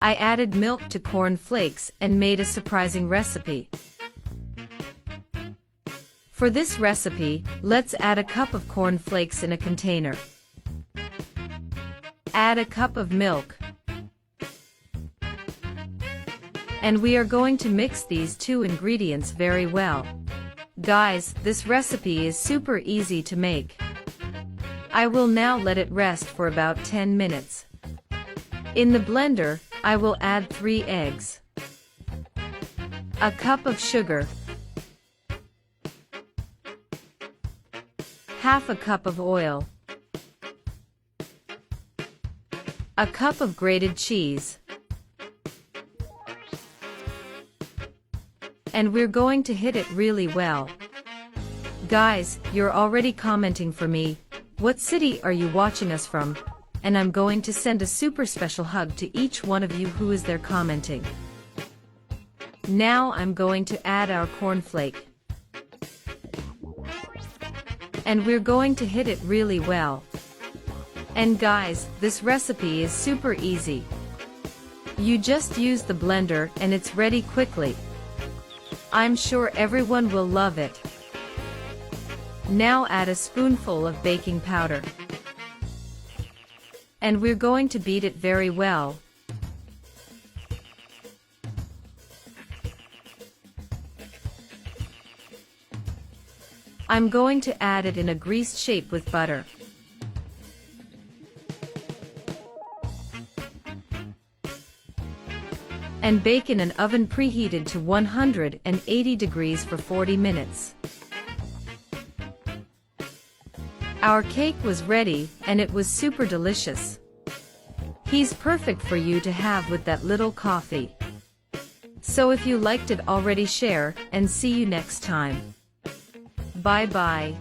I added milk to corn flakes and made a surprising recipe. For this recipe, let's add a cup of corn flakes in a container. Add a cup of milk. And we are going to mix these two ingredients very well. Guys, this recipe is super easy to make. I will now let it rest for about 10 minutes. In the blender, I will add 3 eggs, a cup of sugar, half a cup of oil, a cup of grated cheese, and we're going to hit it really well. Guys, you're already commenting for me. What city are you watching us from? And I'm going to send a super special hug to each one of you who is there commenting. Now I'm going to add our cornflake. And we're going to hit it really well. And guys, this recipe is super easy. You just use the blender and it's ready quickly. I'm sure everyone will love it. Now add a spoonful of baking powder. And we're going to beat it very well. I'm going to add it in a greased shape with butter. And bake in an oven preheated to 180 degrees for 40 minutes. Our cake was ready, and it was super delicious. He's perfect for you to have with that little coffee. So if you liked it already, share, and see you next time. Bye bye.